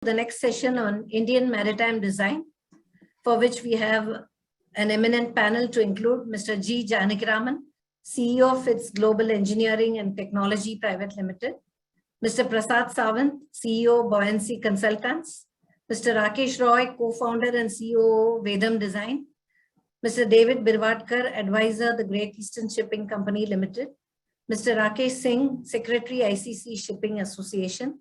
the next session on Indian maritime design, for which we have an eminent panel to include Mr. G. Janik Rahman, CEO of its Global Engineering and Technology Private Limited, Mr. Prasad Sawant, CEO, Buoyancy Consultants, Mr. Rakesh Roy, co-founder and CEO, Vedam Design, Mr. David Birwadkar, advisor, the Great Eastern Shipping Company Limited, Mr. Rakesh Singh, Secretary, ICC Shipping Association.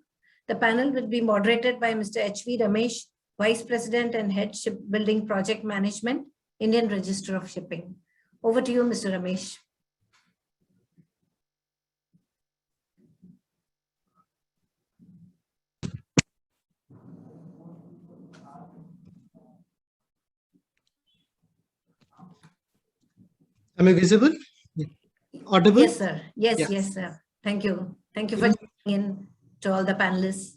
The panel will be moderated by Mr. H.V. Ramesh, Vice President and Head Shipbuilding Project Management, Indian Register of Shipping. Over to you, Mr. Ramesh. Am I visible? Audible? Yes, sir. Yes, sir. Thank you. Thank you for joining in to all the panelists.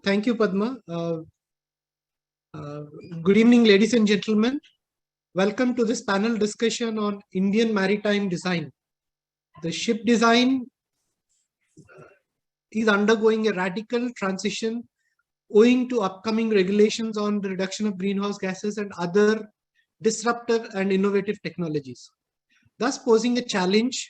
Thank you, Padma. Good evening, ladies and gentlemen. Welcome to this panel discussion on Indian maritime design. The ship design is undergoing a radical transition owing to upcoming regulations on the reduction of greenhouse gases and other disruptive and innovative technologies, thus posing a challenge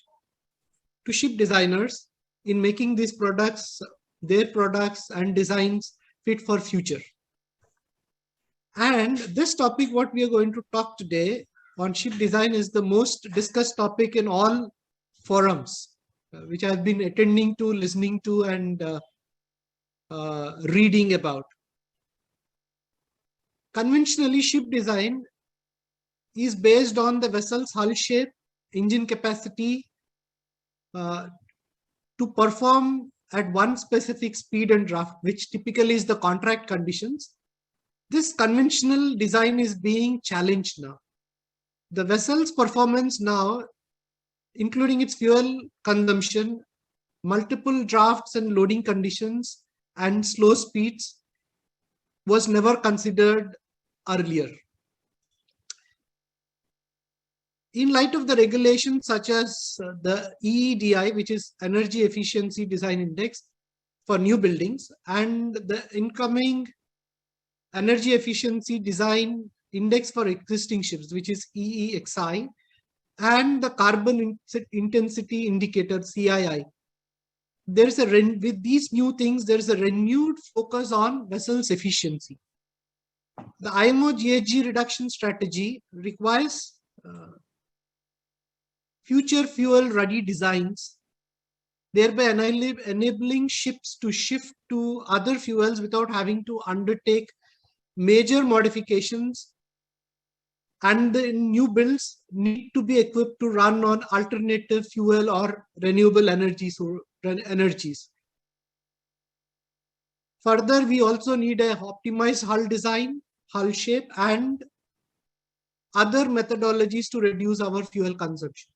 to ship designers in making these products, their products and designs fit for future. And this topic, what we are going to talk today on ship design, is the most discussed topic in all forums, which I've been attending to, listening to, and reading about. Conventionally, ship design is based on the vessel's hull shape, engine capacity to perform at one specific speed and draft, which typically is the contract conditions. This conventional design is being challenged now. The vessel's performance now, including its fuel consumption, multiple drafts and loading conditions, and slow speeds, was never considered earlier. In light of the regulations such as the EEDI, which is Energy Efficiency Design Index for new buildings, and the incoming Energy Efficiency Design Index for existing ships, which is EEXI, and the Carbon Intensity Indicator, CII. With these new things, there is a renewed focus on vessels efficiency. The IMO GHG reduction strategy requires future fuel-ready designs, thereby enabling ships to shift to other fuels without having to undertake major modifications, and the new builds need to be equipped to run on alternative fuel or renewable energies. Further, we also need an optimized hull design, hull shape, and other methodologies to reduce our fuel consumption.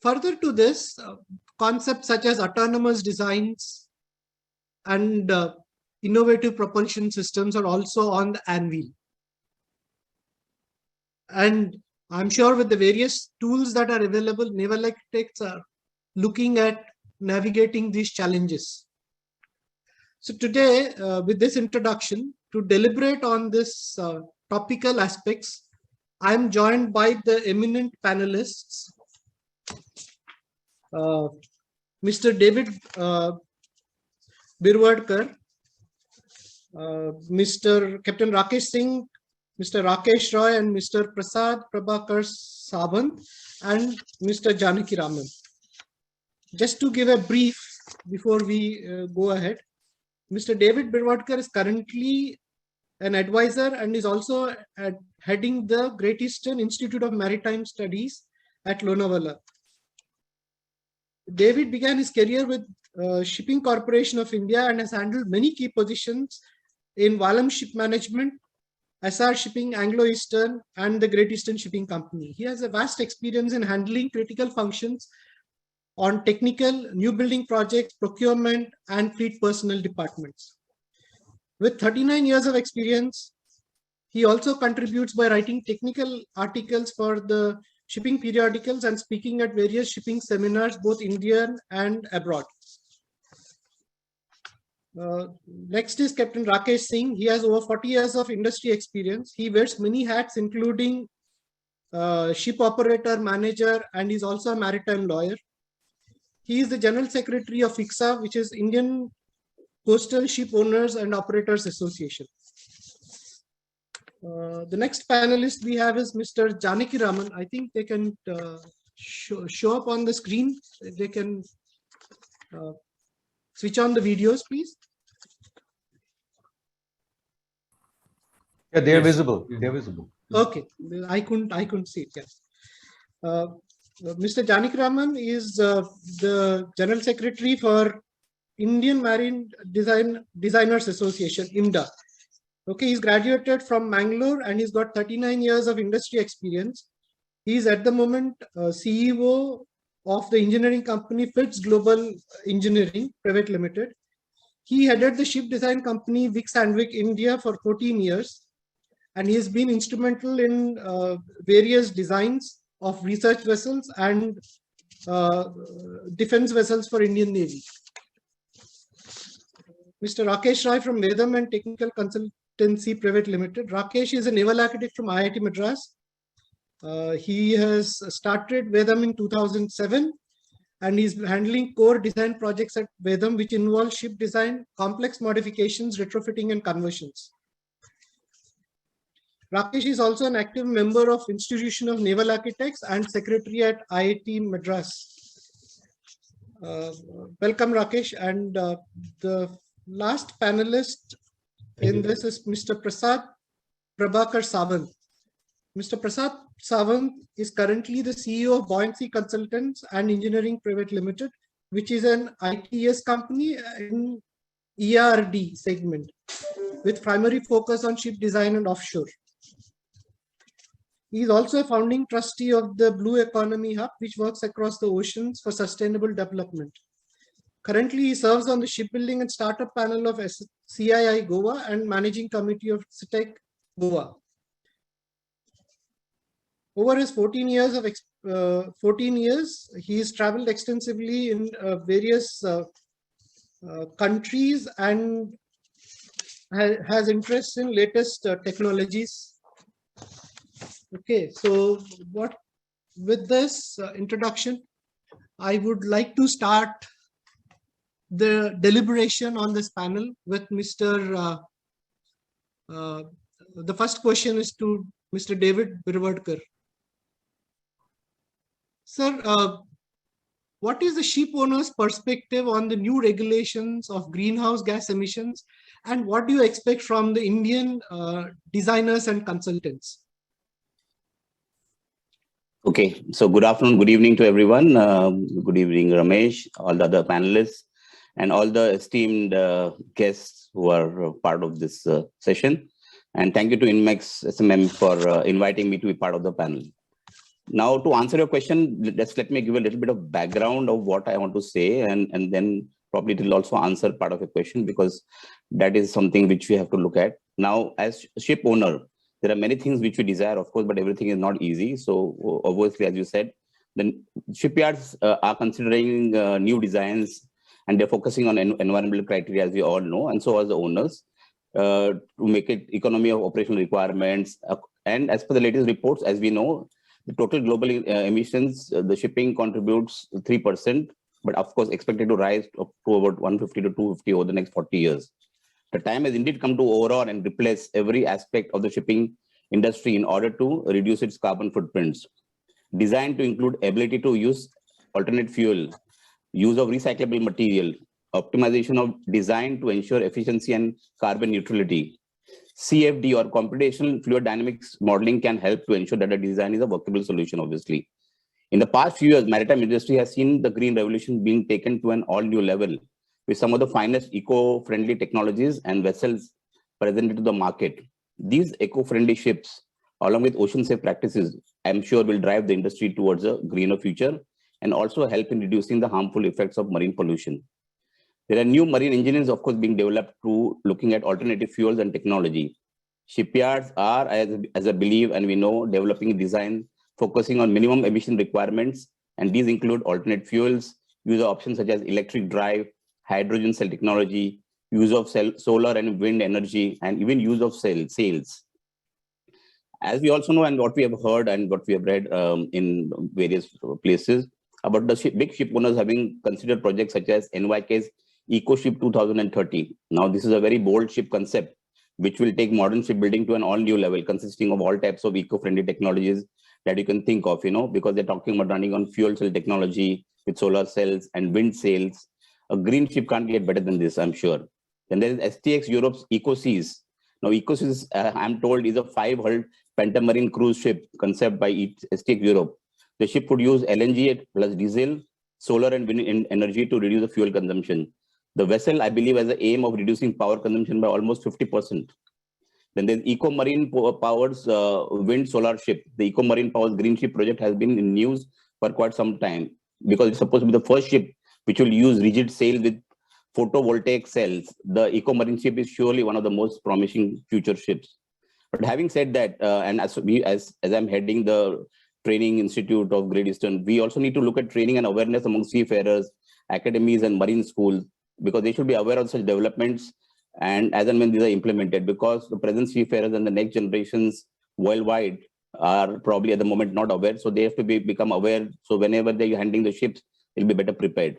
Further to this, concepts such as autonomous designs and innovative propulsion systems are also on the anvil. And I'm sure with the various tools that are available, naval architects are looking at navigating these challenges. So today, with this introduction, to deliberate on this topical aspects, I'm joined by the eminent panelists, Mr. David Birwadkar, Mr. Captain Rakesh Singh, Mr. Rakesh Roy, and Mr. Prasad Prabhakar Sawant, and Mr. Janik Rahman. Just to give a brief before we go ahead, Mr. David Birwadkar is currently an advisor and is also heading the Great Eastern Institute of Maritime Studies at Lonavala. David began his career with Shipping Corporation of India and has handled many key positions in Valam Ship Management, SR Shipping, Anglo-Eastern, and the Great Eastern Shipping Company. He has a vast experience in handling critical functions on technical, new building projects, procurement, and fleet personnel departments. With 39 years of experience, he also contributes by writing technical articles for the shipping periodicals and speaking at various shipping seminars, both Indian and abroad. Next is Captain Rakesh Singh. He has over 40 years of industry experience. He wears many hats, including ship operator, manager, and he's also a maritime lawyer. He is the General Secretary of ICSA, which is Indian Coastal Ship Owners and Operators Association. The next panelist we have is Mr. Janik Rahman. I think they can show up on the screen. They can switch on the videos, please. Yeah, they're visible. They're visible. Okay, I couldn't see it. Yes. Mr. Janik Rahman is the General Secretary for Indian Marine Designers Association, IMDA. Okay, he's graduated from Mangalore and he's got 39 years of industry experience. He's at the moment CEO of the engineering company Fitz Global Engineering Private Limited. He headed the ship design company Vic Sandvik India for 14 years. And he has been instrumental in various designs of research vessels and defense vessels for Indian Navy. Mr. Rakesh Rai from Vedam and Technical Consultancy Private Limited. Rakesh is a naval architect from IIT Madras. He has started Vedam in 2007 and he's handling core design projects at Vedam, which involve ship design, complex modifications, retrofitting, and conversions. Rakesh is also an active member of Institution of Naval Architects and Secretary at IIT Madras. Welcome, Rakesh. And the last panelist in this is Mr. Prasad Prabhakar Sawant. Mr. Prasad Sawant is currently the CEO of Buoyancy Consultants and Engineering Private Limited, which is an ITS company in ERD segment with primary focus on ship design and offshore. He is also a founding trustee of the Blue Economy Hub, which works across the oceans for sustainable development. Currently, he serves on the shipbuilding and startup panel of CII Goa and managing committee of CITEC Goa. Over his 14 years, he has traveled extensively in various countries and has interest in latest technologies. Okay, so with this introduction, I would like to start the deliberation on this panel with Mr. The first question is to Mr. David Birwadkar. Sir, what is the ship owner's perspective on the new regulations of greenhouse gas emissions, and what do you expect from the Indian designers and consultants? Okay, so good afternoon, good evening to everyone. Good evening, Ramesh, all the other panelists, and all the esteemed guests who are part of this session. And thank you to INMEX SMM for inviting me to be part of the panel. Now, to answer your question, let me give a little bit of background of what I want to say, and then probably it will also answer part of your question, because that is something which we have to look at. Now, as ship owner, there are many things which we desire, of course, but everything is not easy. So obviously, as you said, the shipyards are considering new designs, and they're focusing on environmental criteria, as we all know, and so are the owners, to make it economy of operational requirements. And as per the latest reports, as we know, the total global emissions, the shipping contributes 3%, but of course expected to rise up to about 150 to 250 over the next 40 years. The time has indeed come to overhaul and replace every aspect of the shipping industry in order to reduce its carbon footprints. Designed to include ability to use alternate fuel, use of recyclable material, optimization of design to ensure efficiency and carbon neutrality. CFD, or computational fluid dynamics modeling, can help to ensure that the design is a workable solution, obviously. In the past few years, maritime industry has seen the green revolution being taken to an all-new level, with some of the finest eco-friendly technologies and vessels presented to the market. These eco-friendly ships, along with ocean-safe practices, I'm sure will drive the industry towards a greener future and also help in reducing the harmful effects of marine pollution. There are new marine engines, of course, being developed to looking at alternative fuels and technology. Shipyards are, as I believe and we know, developing design focusing on minimum emission requirements, and these include alternate fuels, user options such as electric drive, hydrogen cell technology, use of solar and wind energy, and even use of sails. As we also know, and what we have heard and what we have read in various places about the big ship owners having considered projects such as NYK's Ecoship 2030. Now, this is a very bold ship concept, which will take modern shipbuilding to an all new level, consisting of all types of eco-friendly technologies that you can think of, because they're talking about running on fuel cell technology with solar cells and wind sails. A green ship can't get better than this, I'm sure. Then there is STX Europe's Ecoseas. Now, Ecoseas, I'm told, is a 5-hulled pentamarine cruise ship concept by STX Europe. The ship would use LNG plus diesel, solar and wind energy to reduce the fuel consumption. The vessel, I believe, has the aim of reducing power consumption by almost 50%. Then there's Ecomarine Power's wind solar ship. The Ecomarine Power's green ship project has been in news for quite some time because it's supposed to be the first ship which will use rigid sail with photovoltaic cells. The Ecomarine ship is surely one of the most promising future ships. But having said that, and as I'm heading the Training Institute of Great Eastern, we also need to look at training and awareness among seafarers, academies, and marine schools, because they should be aware of such developments and as and when these are implemented, because the present seafarers and the next generations worldwide are probably at the moment not aware. So they have to become aware. So whenever they're handling the ships, they'll be better prepared.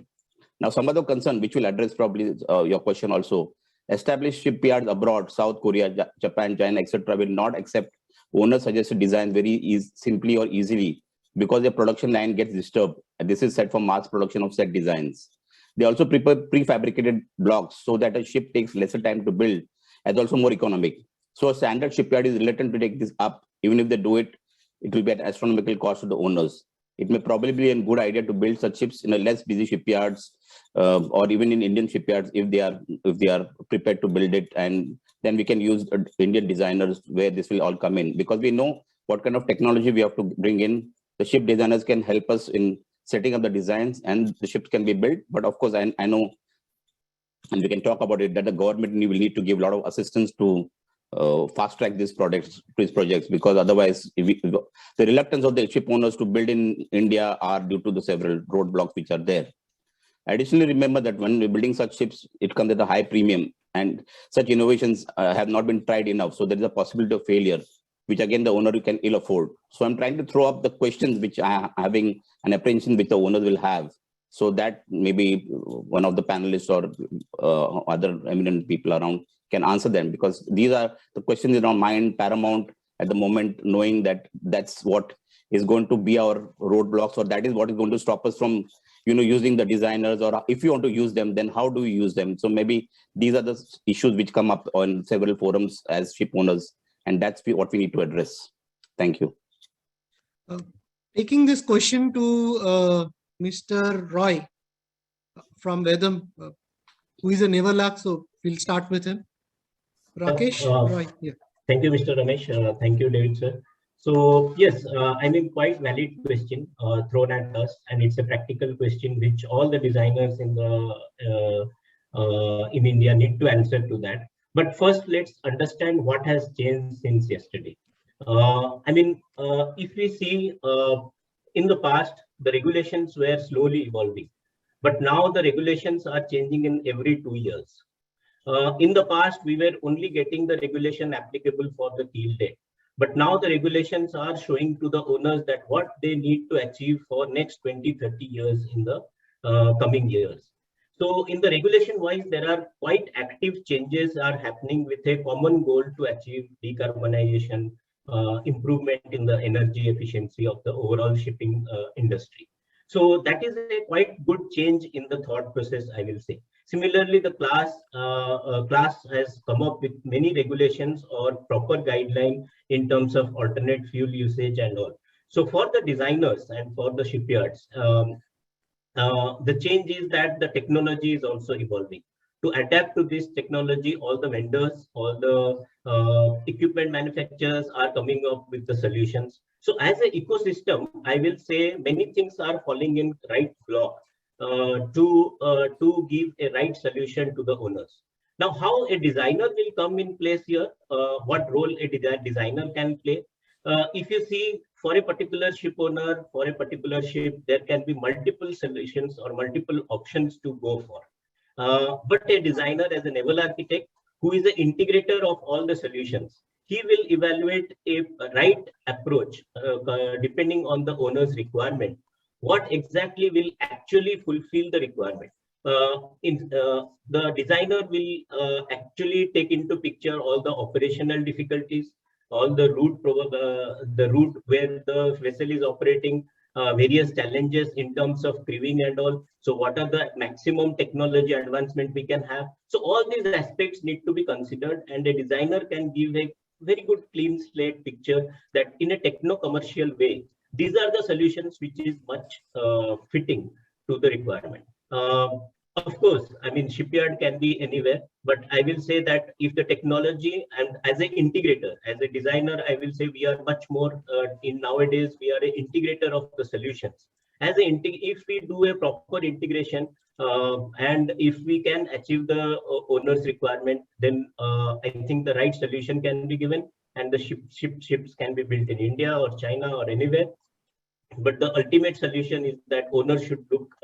Now, some other concern, which will address probably your question also, established shipyards abroad, South Korea, Japan, China, etc., will not accept owner-suggested design very simply or easily because their production line gets disturbed. And this is set for mass production of set designs. They also prepare prefabricated blocks so that a ship takes lesser time to build and also more economic. So a standard shipyard is reluctant to take this up. Even if they do it, it will be at astronomical cost to the owners. It may probably be a good idea to build such ships in a less busy shipyards or even in Indian shipyards if they are prepared to build it, and then we can use Indian designers where this will all come in, because we know what kind of technology we have to bring in. The ship designers can help us in setting up the designs and the ships can be built. But of course, I know, and we can talk about it, that the government will need to give a lot of assistance to fast track these projects, because otherwise the reluctance of the ship owners to build in India are due to the several roadblocks which are there. Additionally, remember that when we're building such ships, it comes at a high premium, and such innovations have not been tried enough. So there is a possibility of failure, which again the owner can ill afford. So I'm trying to throw up the questions which I am having an apprehension which the owners will have, so that maybe one of the panelists or other eminent people around can answer them, because these are the questions in our mind paramount at the moment, knowing that that's what is going to be our roadblocks, or that is what is going to stop us from using the designers, or if you want to use them, then how do we use them? So maybe these are the issues which come up on several forums as ship owners, and that's what we need to address. Thank you. Taking this question to Mr. Roy from Vedam, who is a naval so we'll start with him. Rakesh, Roy. Yeah. Thank you, Mr. Ramesh. Thank you, David, sir. So yes, I mean, quite valid question thrown at us, and it's a practical question which all the designers in India need to answer to that. But first, let's understand what has changed since yesterday. I mean, if we see in the past, the regulations were slowly evolving, but now the regulations are changing in every 2 years. In the past, we were only getting the regulation applicable for the keel deck. But now the regulations are showing to the owners that what they need to achieve for next 20, 30 years in the coming years. So in the regulation wise, there are quite active changes are happening with a common goal to achieve decarbonization, improvement in the energy efficiency of the overall shipping industry. So that is a quite good change in the thought process, I will say. Similarly, the class has come up with many regulations or proper guideline in terms of alternate fuel usage and all. So for the designers and for the shipyards, the change is that the technology is also evolving. To adapt to this technology, all the vendors, all the equipment manufacturers are coming up with the solutions. So as an ecosystem, I will say many things are falling in right block to give a right solution to the owners. Now, how a designer will come in place here, what role a designer can play. If you see, for a particular ship owner, for a particular ship, there can be multiple solutions or multiple options to go for. but a designer as a naval architect who is an integrator of all the solutions. He will evaluate a right approach depending on the owner's requirement. What exactly will actually fulfill the requirement? The designer will actually take into picture all the operational difficulties, all the route where the vessel is operating, various challenges in terms of crewing and all. So what are the maximum technology advancement we can have? So all these aspects need to be considered, and a designer can give a very good clean slate picture that in a techno-commercial way, these are the solutions which is much fitting to the requirement. Of course, I mean, shipyard can be anywhere, but I will say that if the technology, and as an integrator, as a designer, I will say we are much more in nowadays, we are an integrator of the solutions. If we do a proper integration, and if we can achieve the owner's requirement, then I think the right solution can be given, and the ships can be built in India or China or anywhere. But the ultimate solution is that owners should look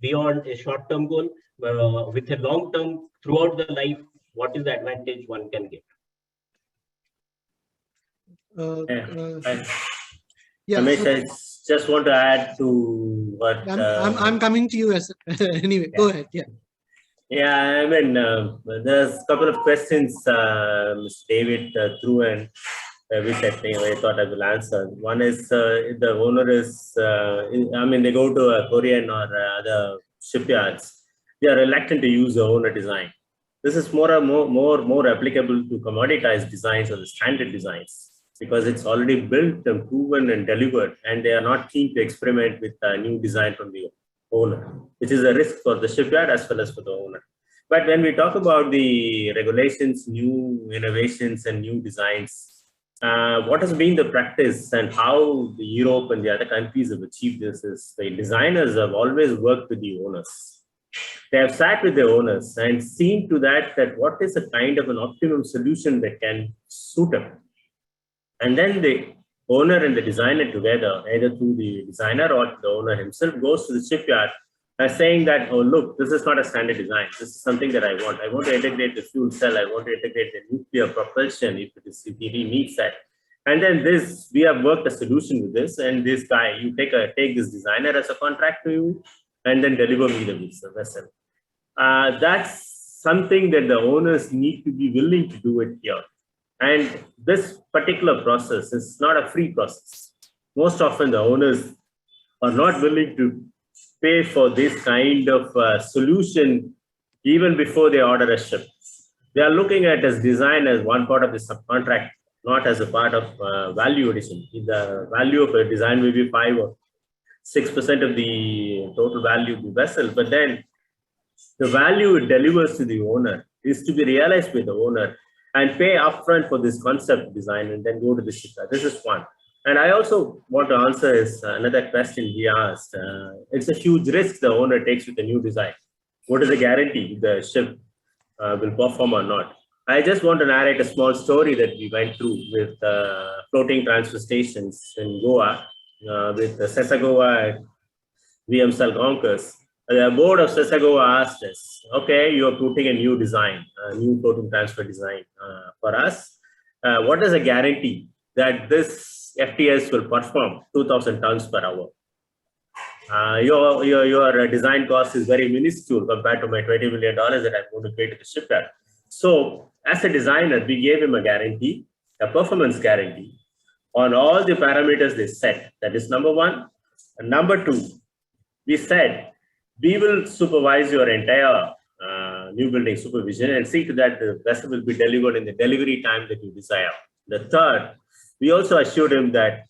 beyond a short-term goal with a long-term throughout the life. What is the advantage one can get? Yeah, Ramesh, I just want to add to what I'm coming to you as anyway. Yeah. Go ahead. Yeah. Yeah, I mean, there's a couple of questions Mr. David threw in, which I thought I will answer. One is the owner is, I mean, they go to a Korean or other shipyards. They are reluctant to use the owner design. This is more applicable to commoditized designs or the standard designs, because it's already built and proven and delivered, and they are not keen to experiment with a new design from the owner, which is a risk for the shipyard as well as for the owner. But when we talk about the regulations, new innovations and new designs, what has been the practice and how the Europe and the other countries have achieved this is the designers have always worked with the owners. They have sat with the owners and seen to that what is a kind of an optimum solution that can suit them. And then the owner and the designer together, either through the designer or the owner himself, goes to the shipyard saying that, oh, look, this is not a standard design. This is something that I want. I want to integrate the fuel cell. I want to integrate the nuclear propulsion if it really needs that. And then we have worked a solution with this. And this guy, you take this designer as a contract to you, and then deliver me the vessel. That's something that the owners need to be willing to do it here. And this particular process is not a free process. Most often the owners are not willing to pay for this kind of solution even before they order a ship. They are looking at as design as one part of the subcontract, not as a part of value addition. The value of a design may be 5 or 6% of the total value of the vessel, but then the value it delivers to the owner is to be realized by the owner and pay upfront for this concept design and then go to the shipyard. This is one. And I also want to answer is another question he asked. It's a huge risk the owner takes with the new design. What is the guarantee the ship will perform or not? I just want to narrate a small story that we went through with floating transfer stations in Goa, with Sessagoa and VM Salgonkers. The board of Sessagoa asked us, okay, you're putting a new design, a new floating transfer design for us. What is a guarantee that this FTS will perform 2,000 tons per hour? Your design cost is very minuscule compared to my $20 million that I'm going to pay to the shipyard. So as a designer, we gave him a guarantee, a performance guarantee on all the parameters they set. That is number one. And number two, we said, we will supervise your entire new building supervision and see to that the vessel will be delivered in the delivery time that you desire. The third, we also assured him that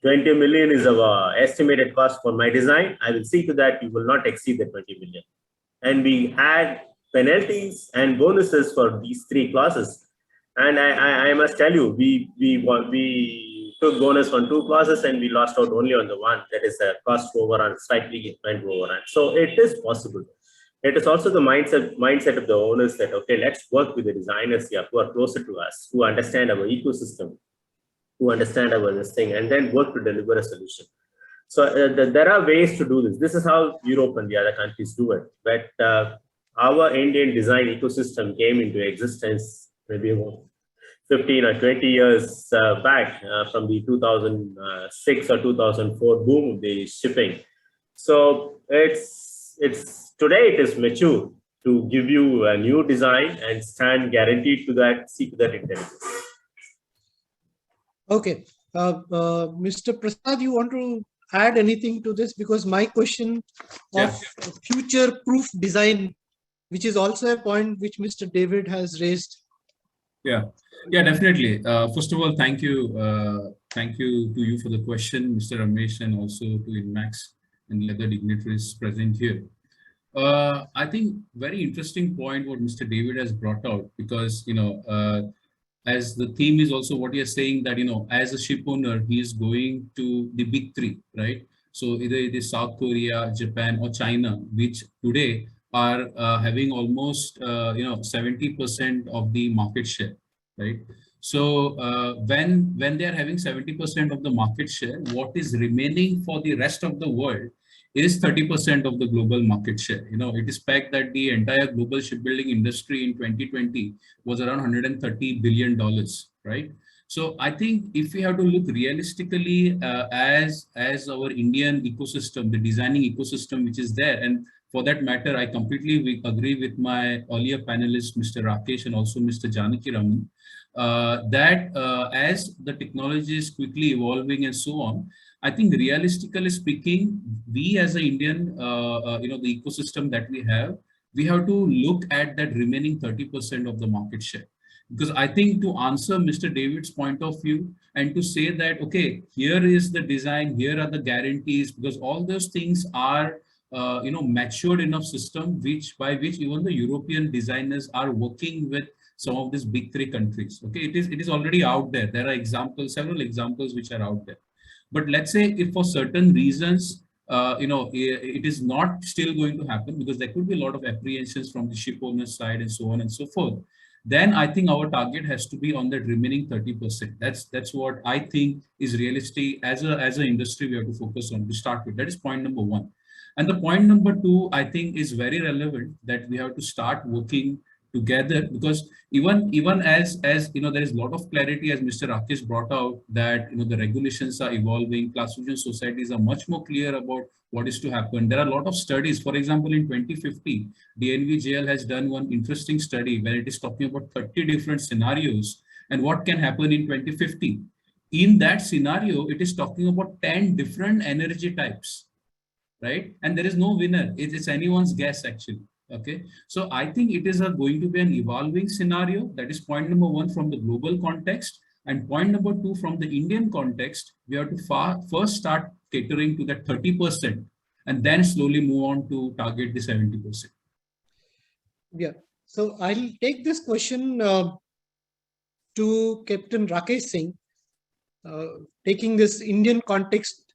20 million is our estimated cost for my design. I will see to that you will not exceed the 20 million. And we had penalties and bonuses for these three clauses. And I must tell you, we took bonus on 2 clauses and we lost out only on the one, that is a cost overrun, slightly went overrun. So it is possible. It is also the mindset of the owners that, okay, let's work with the designers here who are closer to us, who understand our ecosystem, who understand this thing, and then work to deliver a solution. So there are ways to do this. This is how Europe and the other countries do it. But our Indian design ecosystem came into existence maybe about 15 or 20 years back from the 2006 or 2004 boom of the shipping. So today it is mature to give you a new design and stand guaranteed to that, see to that intelligence. Okay. Mr. Prasad, you want to add anything to this? Because my question of future-proof design, which is also a point which Mr. David has raised. Yeah, definitely. First of all, thank you to you for the question, Mr. Ramesh, and also to INMEX and the other dignitaries present here. I think very interesting point what Mr. David has brought out, because as the theme is also what you're saying, that as a ship owner, he is going to the big three, right? So either it is South Korea, Japan, or China, which today are having almost 70% of the market share, right? So when they are having 70% of the market share, what is remaining for the rest of the world is 30% of the global market share. It is pegged that the entire global shipbuilding industry in 2020 was around $130 billion, right? So I think if we have to look realistically as our Indian ecosystem, the designing ecosystem which is there, and for that matter, I completely agree with my earlier panelists, Mr. Rakesh and also Mr. Janik Rahman, that as the technology is quickly evolving and so on, I think realistically speaking, we as an Indian, the ecosystem that we have to look at that remaining 30% of the market share. Because I think to answer Mr. David's point of view and to say that, okay, here is the design, here are the guarantees, because all those things are, matured enough system by which even the European designers are working with some of these big three countries. Okay, it is already out there. There are several examples which are out there. But let's say if for certain reasons, it is not still going to happen, because there could be a lot of apprehensions from the ship owner's side and so on and so forth, then I think our target has to be on that remaining 30%. That's what I think is realistic as an industry we have to focus on to start with. That is point number one. And the point number two, I think, is very relevant, that we have to start working together, because even as there is a lot of clarity, as Mr. Rakesh brought out, that the regulations are evolving, classification societies are much more clear about what is to happen. There are a lot of studies. For example, in 2050, DNVJL has done one interesting study where it is talking about 30 different scenarios and what can happen in 2050. In that scenario, it is talking about 10 different energy types, right? And there is no winner. It's anyone's guess, actually. Okay, so I think it is going to be an evolving scenario. That is point number one from the global context. And point number two, from the Indian context, we have to first start catering to that 30% and then slowly move on to target the 70%. Yeah, so I'll take this question to Captain Rakesh Singh, taking this Indian context.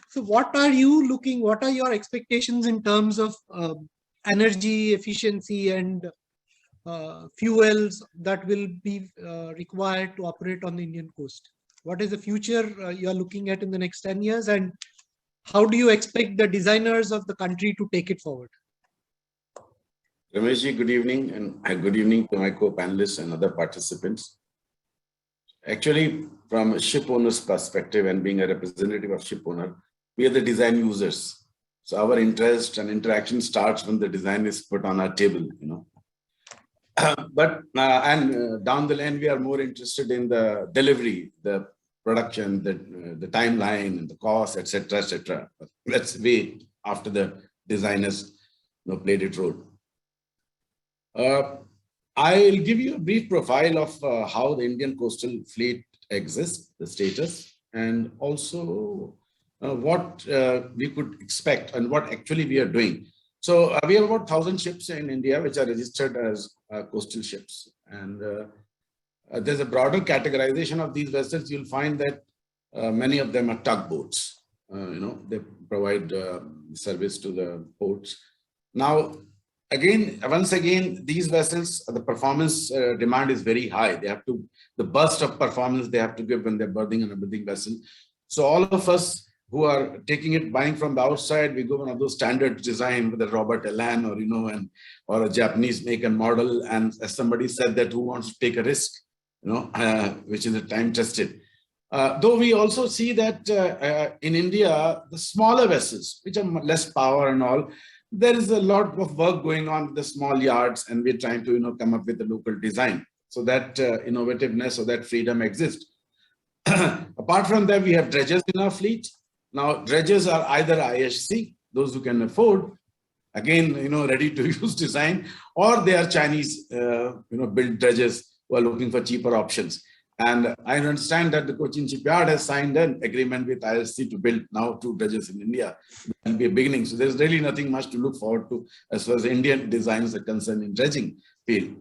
So what are your expectations in terms of energy efficiency and fuels that will be required to operate on the Indian coast? What is the future you are looking at in the next 10 years, and how do you expect the designers of the country to take it forward? Ramesh, good evening, and good evening to my co-panelists and other participants. Actually, from a ship owner's perspective and being a representative of ship owner, we are the design users. So our interest and interaction starts when the design is put on our table, But down the line, we are more interested in the delivery, the production, the timeline, and the cost, etc., etc. Let's wait after the designers played its role. I'll give you a brief profile of how the Indian coastal fleet exists, the status, and also what we could expect and what actually we are doing. So we have about 1,000 ships in India which are registered as coastal ships. And there's a broader categorization of these vessels. You'll find that many of them are tugboats. They provide service to the ports. Now, once again, these vessels, the performance demand is very high. They have to, the burst of performance they have to give when they're berthing on a berthing vessel. So all of us who are taking it, buying from the outside. We go one of those standard design with a Robert Elan or, or a Japanese make and model. And as somebody said, that who wants to take a risk, which is a time tested. Though we also see that in India, the smaller vessels, which are less power and all, there is a lot of work going on with the small yards, and we're trying to come up with a local design so that innovativeness or that freedom exists. Apart from that, we have dredgers in our fleet. Now, dredgers are either IHC, those who can afford, again, ready to use design, or they are Chinese, built dredgers who are looking for cheaper options. And I understand that the Cochin shipyard has signed an agreement with IHC to build now 2 dredgers in India. That will be a beginning. So there's really nothing much to look forward to as far as Indian designs are concerned in dredging field.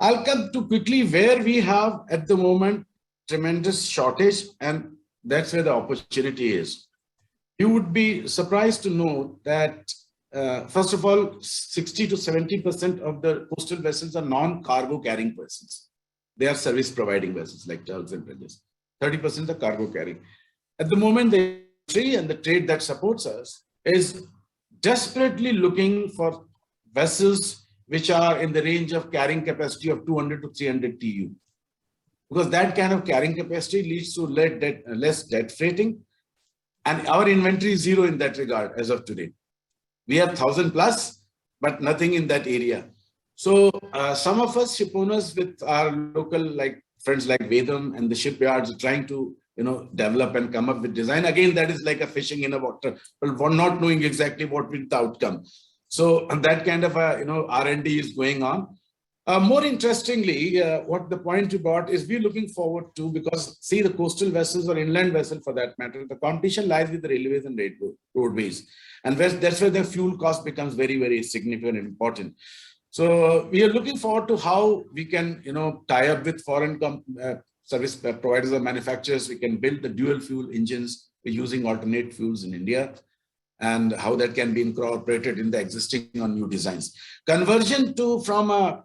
I'll come to quickly where we have at the moment tremendous shortage, and that's where the opportunity is. You would be surprised to know that, first of all, 60 to 70% of the coastal vessels are non-cargo carrying vessels. They are service providing vessels like tugs and dredgers. 30% are cargo carrying. At the moment, the industry and the trade that supports us is desperately looking for vessels which are in the range of carrying capacity of 200 to 300 TEU. Because that kind of carrying capacity leads to less debt freighting. And our inventory is 0 in that regard as of today. We have 1,000 plus, but nothing in that area. So some of us ship owners with our local friends like Vedam and the shipyards are trying to develop and come up with design. Again, that is like a fishing in a water, but we're not knowing exactly what will be the outcome. So that kind of R&D is going on. More interestingly, what the point you brought is we're looking forward to, because see, the coastal vessels or inland vessel for that matter, the competition lies with the railways and roadways. And that's where the fuel cost becomes very, very significant and important. So we are looking forward to how we can, tie up with foreign service providers or manufacturers. We can build the dual fuel engines using alternate fuels in India, and how that can be incorporated in the existing or new designs. Conversion from a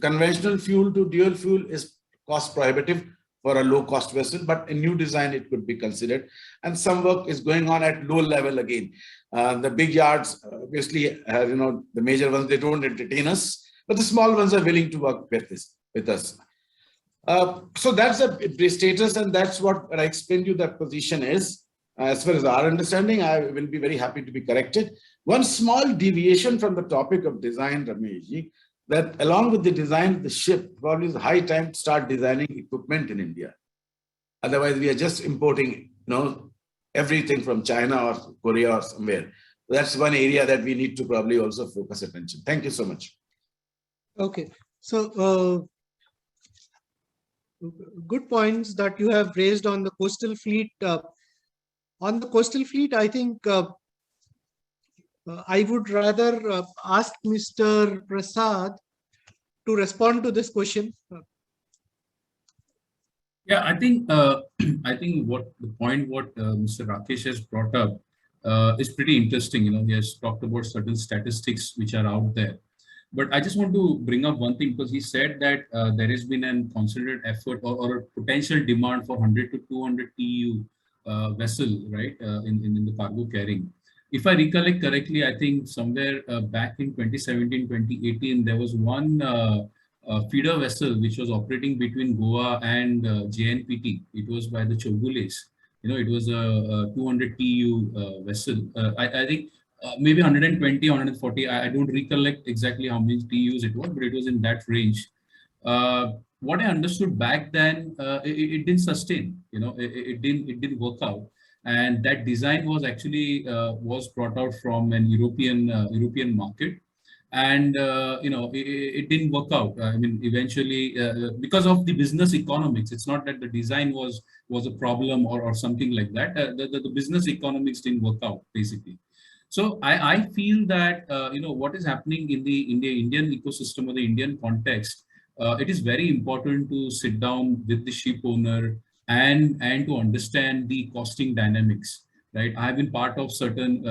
conventional fuel to dual fuel is cost prohibitive for a low cost vessel, but a new design, it could be considered. And some work is going on at low level again. The big yards, obviously, the major ones, they don't entertain us, but the small ones are willing to work with us. So that's the status, and that's what I explained to you that position is. As far as our understanding, I will be very happy to be corrected. One small deviation from the topic of design, Ramesh, that along with the design of the ship, probably is high time to start designing equipment in India. Otherwise, we are just importing, everything from China or Korea or somewhere. That's one area that we need to probably also focus attention. Thank you so much. Okay, so good points that you have raised on the coastal fleet. On the coastal fleet, I think I would rather ask Mr. Prasad to respond to this question. Yeah, I think what Mr. Rakesh has brought up is pretty interesting. He has talked about certain statistics which are out there. But I just want to bring up one thing, because he said that there has been a concerted effort or a potential demand for 100 to 200 TEU vessel, right, in the cargo carrying. If I recollect correctly, I think somewhere back in 2017, 2018, there was one feeder vessel which was operating between Goa and JNPT. It was by the Chogules. It was a 200 TEU vessel. I think maybe 120, 140. I don't recollect exactly how many TEUs it was, but it was in that range. What I understood back then, it didn't sustain. It didn't work out. And that design was actually was brought out from an European market, and it didn't work out. I mean, eventually, because of the business economics, it's not that the design was a problem or something like that. The business economics didn't work out basically. So I feel that what is happening in the Indian ecosystem or the Indian context, it is very important to sit down with the ship owner and to understand the costing dynamics, right? I've been part of certain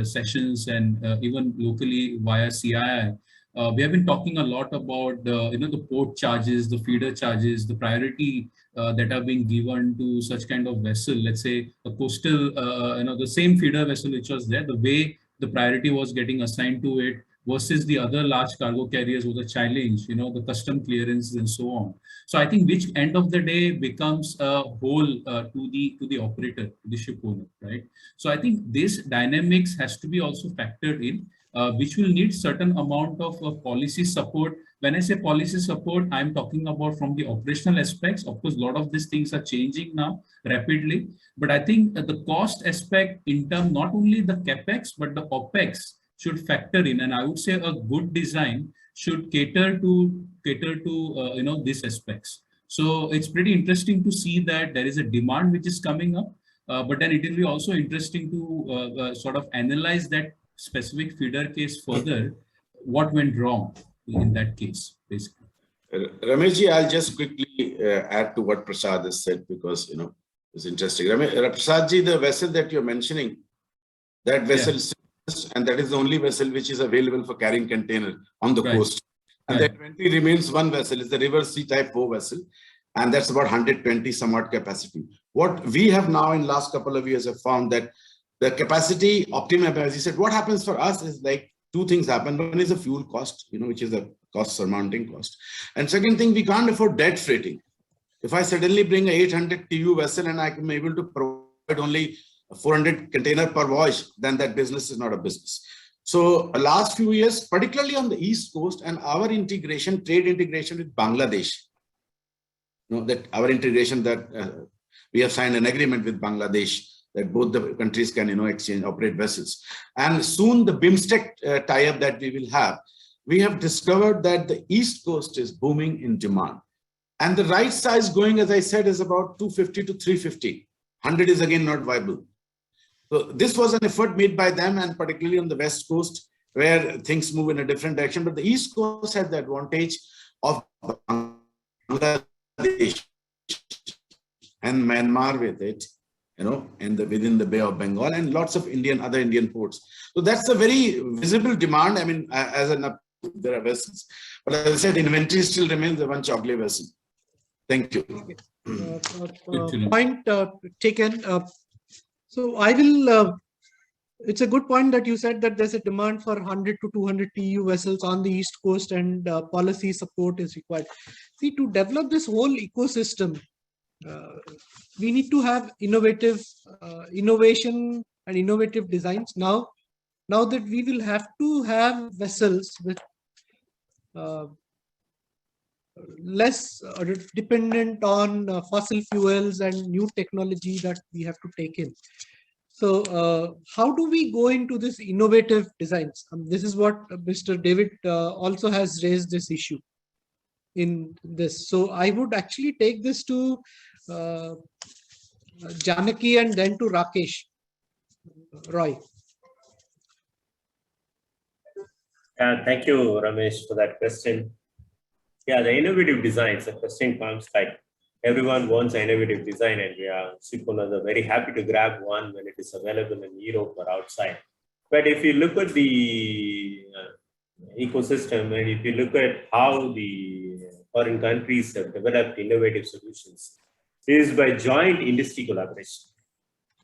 sessions and even locally via CII, We have been talking a lot about the port charges, the feeder charges, the priority that are being given to such kind of vessel. Let's say a coastal, the same feeder vessel which was there, the way the priority was getting assigned to it versus the other large cargo carriers was a challenge. The custom clearance and so on. So I think which end of the day becomes a whole to the operator, to the ship owner, right? So I think this dynamics has to be also factored in. Which will need certain amount of policy support. When I say policy support, I'm talking about from the operational aspects. Of course, a lot of these things are changing now rapidly, but I think that the cost aspect in terms not only the capex but the opex should factor in, and I would say a good design should cater to these aspects. So it's pretty interesting to see that there is a demand which is coming up, but then it will be also interesting to sort of analyze that specific feeder case further, what went wrong in that case, basically. Rameshji, I'll just quickly add to what Prasad has said because, it's interesting. Prasadji, the vessel that you're mentioning, that vessel, and that is the only vessel which is available for carrying container on the coast. And there currently remains one vessel, it's the River Sea Type 4 vessel, and that's about 120 somewhat capacity. What we have now in last couple of years have found that the capacity optimum, as you said, what happens for us is like two things happen. One is the fuel cost, which is a cost surmounting cost. And second thing, we can't afford dead freighting. If I suddenly bring a 800 TEU vessel and I am able to provide only 400 container per voyage, then that business is not a business. So last few years, particularly on the East Coast and our integration, trade integration with Bangladesh, that our integration that we have signed an agreement with Bangladesh that both the countries can, exchange, operate vessels. And soon the BIMSTEC tie-up that we will have, we have discovered that the East Coast is booming in demand. And the right size going, as I said, is about 250 to 350. 100 is again not viable. So this was an effort made by them, and particularly on the West Coast, where things move in a different direction. But the East Coast had the advantage of Bangladesh and Myanmar with it, within the Bay of Bengal and lots of other Indian ports. So that's a very visible demand. I mean, there are vessels, but as I said, inventory still remains the one chocolate vessel. Thank you. Okay. Point taken. So I will, it's a good point that you said that there's a demand for 100 to 200 TEU vessels on the East Coast and policy support is required. See, to develop this whole ecosystem, we need to have innovation and innovative designs. Now that we will have to have vessels with less dependent on fossil fuels and new technology that we have to take in. So how do we go into this innovative designs? This is what Mr. David also has raised this issue in this. So I would actually take this to Janaki and then to Rakesh. Roy. Thank you, Ramesh, for that question. Yeah, the innovative designs, the question comes like everyone wants an innovative design, and we are shipowners are very happy to grab one when it is available in Europe or outside. But if you look at the ecosystem and if you look at how the foreign countries have developed innovative solutions, it is by joint industry collaboration.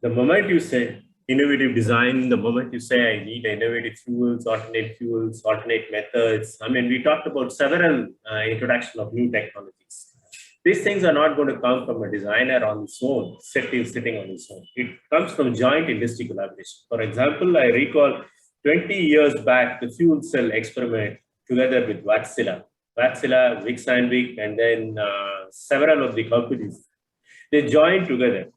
The moment you say innovative design, the moment you say I need innovative fuels, alternate methods, I mean, we talked about several introduction of new technologies. These things are not going to come from a designer on his own, sitting on his own. It comes from joint industry collaboration. For example, I recall 20 years back, the fuel cell experiment together with Wärtsilä, Vic Sandvik, and then several of the companies. They joined together.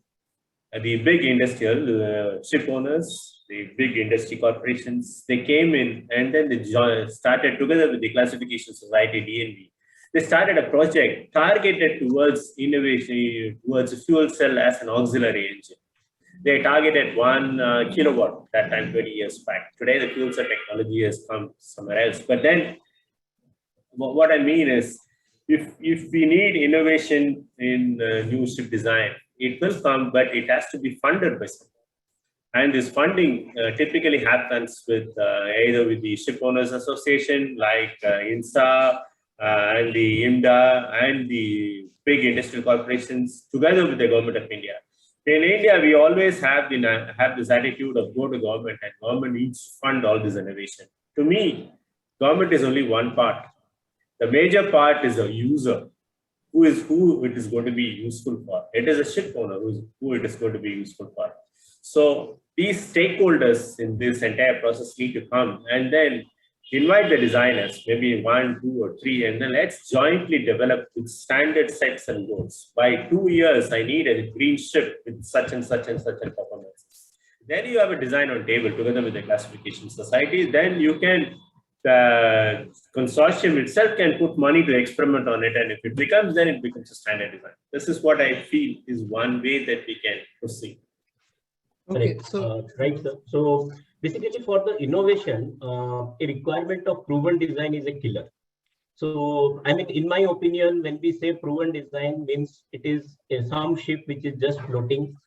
The big industrial ship owners, the big industry corporations, they came in and then they started together with the classification society, DNV. They started a project targeted towards innovation, towards fuel cell as an auxiliary engine. They targeted 1 kilowatt that time 20 years back. Today, the fuel cell technology has come somewhere else. But then what I mean is, if we need innovation in new ship design, it will come, but it has to be funded by someone. And this funding typically happens with either with the Ship Owners Association like INSA and the IMDA and the big industrial corporations together with the government of India. In India, we always have this attitude of go to government and government needs to fund all this innovation. To me, government is only one part. The major part is a user, who it is going to be useful for. It is a ship owner who it is going to be useful for. So these stakeholders in this entire process need to come and then invite the designers, maybe 1, 2, or 3, and then let's jointly develop with standard sets and goals. By 2 years, I need a green ship with such and such and such and performance. Then you have a design on table together with the classification society. Then you can, the consortium itself can put money to experiment on it. And if it becomes, then it becomes a standard design. This is what I feel is one way that we can proceed. Okay, so right, sir. So basically for the innovation, a requirement of proven design is a killer. So, I mean, in my opinion, when we say proven design means it is some ship which is just floating,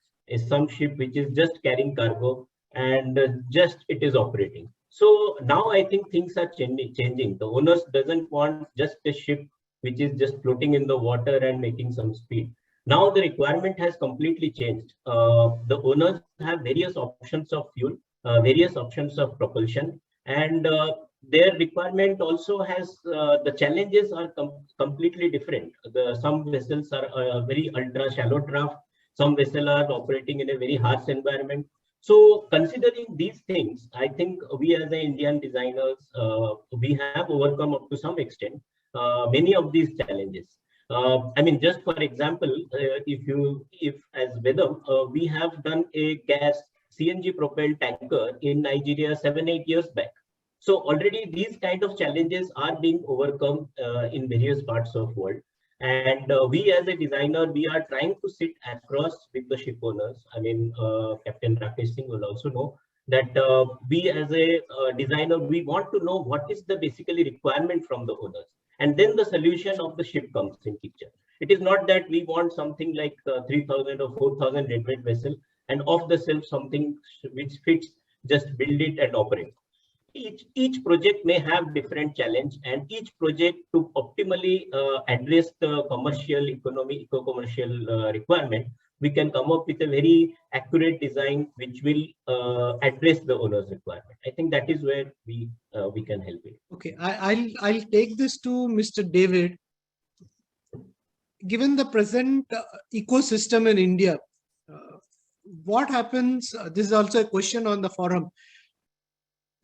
some ship which is just carrying cargo, and just it is operating. So now I think things are changing. The owners doesn't want just a ship which is just floating in the water and making some speed. Now the requirement has completely changed. The owners have various options of fuel, various options of propulsion, and their requirement also has the challenges are completely different. Some vessels are very ultra shallow draft. Some vessels are operating in a very harsh environment. So considering these things, I think we as the Indian designers, we have overcome up to some extent many of these challenges. I mean, just for example, if as Vedam, we have done a gas CNG propelled tanker in Nigeria 7-8 years back. So already these kind of challenges are being overcome in various parts of the world. And we as a designer, we are trying to sit across with the ship owners. I mean, Captain Rakesh Singh will also know that we as a designer, we want to know what is the basically requirement from the owners. And then the solution of the ship comes in picture. It is not that we want something like 3,000 or 4,000 deadweight vessel and off the shelf something which fits, just build it and operate. Each project may have different challenge, and each project to optimally address the commercial economy, eco-commercial requirement, we can come up with a very accurate design which will address the owner's requirement. I think that is where we can help it. okay, I'll take this to Mr. David. Given the present ecosystem in India, what happens? This is also a question on the forum.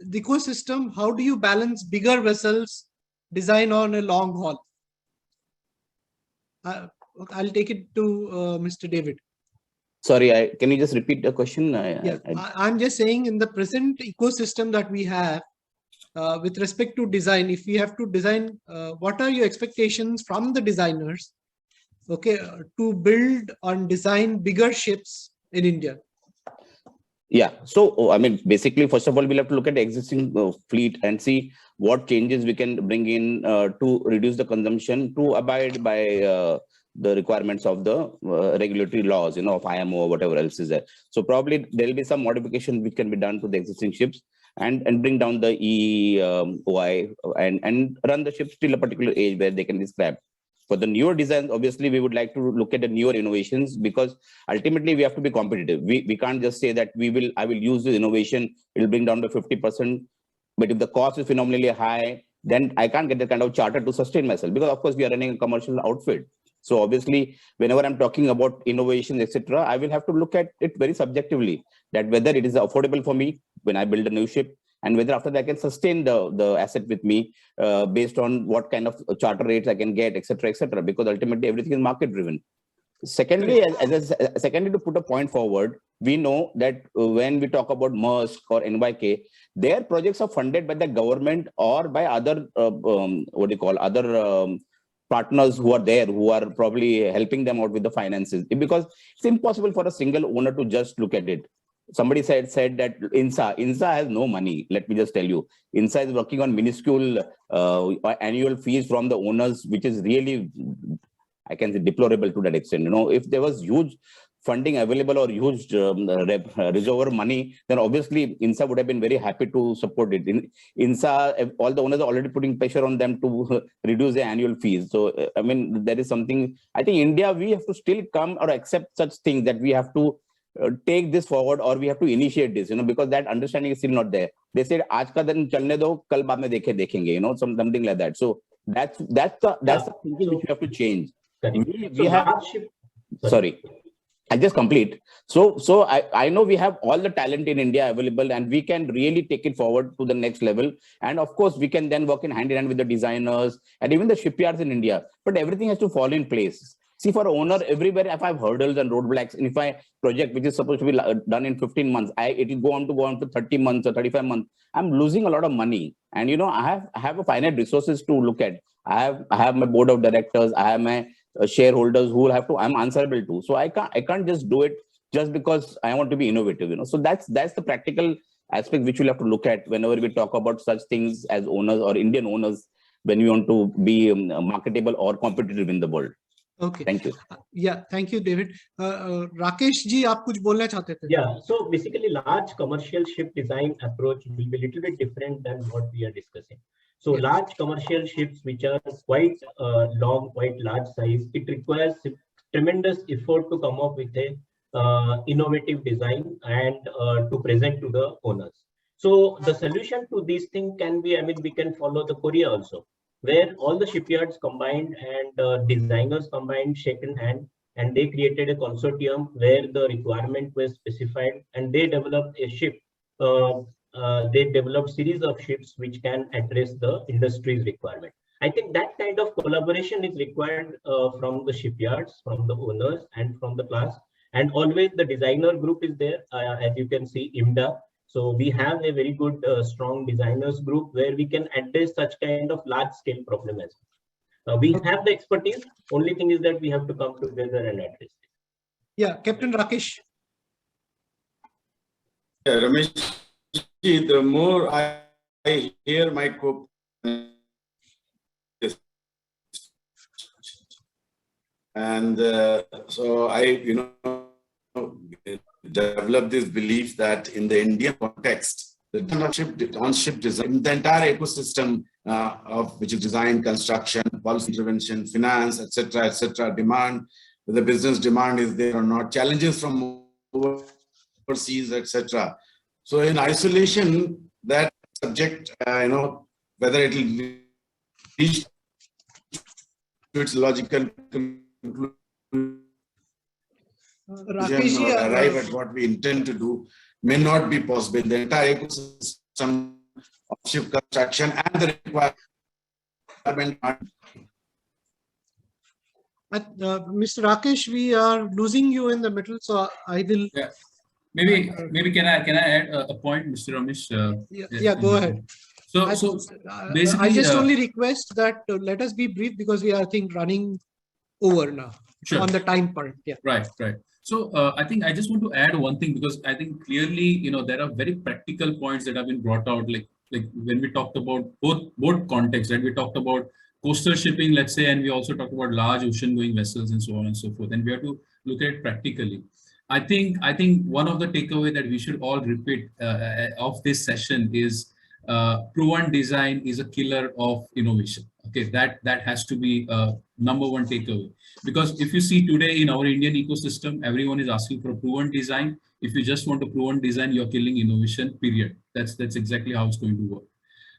The ecosystem, how do you balance bigger vessels design on a long haul? I'll take it to Mr. David. Sorry, can you just repeat the question? I'm just saying in the present ecosystem that we have with respect to design, if we have to design, what are your expectations from the designers, okay, to build and design bigger ships in India? Yeah, so I mean, basically, first of all, we'll have to look at the existing fleet and see what changes we can bring in to reduce the consumption, to abide by the requirements of the regulatory laws, you know, of IMO or whatever else is there. So probably there will be some modification which can be done to the existing ships and bring down the EEOI and run the ships till a particular age where they can be scrapped. For the newer designs, obviously, we would like to look at the newer innovations, because ultimately we have to be competitive. We can't just say that I will use this innovation, it will bring down to 50%. But if the cost is phenomenally high, then I can't get the kind of charter to sustain myself, because of course we are running a commercial outfit. So obviously, whenever I'm talking about innovation, etc., I will have to look at it very subjectively, that whether it is affordable for me when I build a new ship, and whether after that I can sustain the asset with me based on what kind of charter rates I can get, etc., etc., because ultimately everything is market driven. Secondly, secondly, to put a point forward, we know that when we talk about Maersk or NYK, their projects are funded by the government or by other partners who are there, who are probably helping them out with the finances, because it's impossible for a single owner to just look at it. Somebody said that INSA has no money. Let me just tell you, INSA is working on minuscule annual fees from the owners, which is really, I can say, deplorable to that extent. You know, if there was huge funding available or huge reservoir money, then obviously INSA would have been very happy to support it. INSA, all the owners are already putting pressure on them to reduce their annual fees. So, I mean, there is something, I think India, we have to still come or accept such things that we have to take this forward, or we have to initiate this, because that understanding is still not there. They said, "Aaj ka din chalne do, kal baad mein dekhenge," something like that. So that's the thinking which we have to change. We have, sorry, I just complete. So I know we have all the talent in India available, and we can really take it forward to the next level. And of course, we can then work in hand with the designers and even the shipyards in India. But everything has to fall in place. See, for owner, everywhere, if I have hurdles and roadblocks, and if I project which is supposed to be done in 15 months, it will go on to 30 months or 35 months. I'm losing a lot of money. And, I have a finite resources to look at. I have my board of directors. I have my shareholders who will have to, I'm answerable to. So I can't just do it just because I want to be innovative, So that's the practical aspect which we'll have to look at whenever we talk about such things as owners or Indian owners, when we want to be marketable or competitive in the world. Okay. Thank you. Yeah, thank you, David. Rakesh ji, आप कुछ बोलना चाहते थे? Yeah, so basically large commercial ship design approach will be a little bit different than what we are discussing. So yes. Large commercial ships, which are quite long, quite large size, it requires tremendous effort to come up with a innovative design and to present to the owners. So the solution to this thing can be, we can follow the Korea also, where all the shipyards combined and designers combined, shaken hand, and they created a consortium where the requirement was specified, and they developed a ship. They developed series of ships which can address the industry's requirement. I think that kind of collaboration is required from the shipyards, from the owners, and from the class. And always the designer group is there, as you can see, IMDA. So we have a very good, strong designers group where we can address such kind of large scale problem as well. We have the expertise. Only thing is that we have to come together and address it. Yeah, Captain Rakesh. Yeah, Ramesh, the more I hear my and so I, develop this belief that in the Indian context, the on-ship design, the entire ecosystem of which is design, construction, policy intervention, finance, etc., demand, whether business demand is there or not, challenges from overseas, etc. So in isolation, that subject, whether it will reach to its logical conclusion Rakesh, or arrive at what we intend to do may not be possible. The entire ecosystem of ship construction and the requirement. Mr. Rakesh, we are losing you in the middle, so I will. Yeah. Maybe can I add a point, Mr. Ramesh? Yeah, go ahead. So basically, I just only request that let us be brief because we are, I think, running over now on the time part. Yeah. Right. So I think I just want to add one thing, because I think clearly, there are very practical points that have been brought out, like when we talked about both contexts, right? We talked about coastal shipping, let's say, and we also talked about large ocean-going vessels and so on and so forth. And we have to look at it practically. I think one of the takeaway that we should all repeat of this session is proven design is a killer of innovation. Okay, that has to be number one takeaway, because if you see today in our Indian ecosystem, everyone is asking for a proven design. If you just want a proven design, you're killing innovation, period. That's exactly how it's going to work.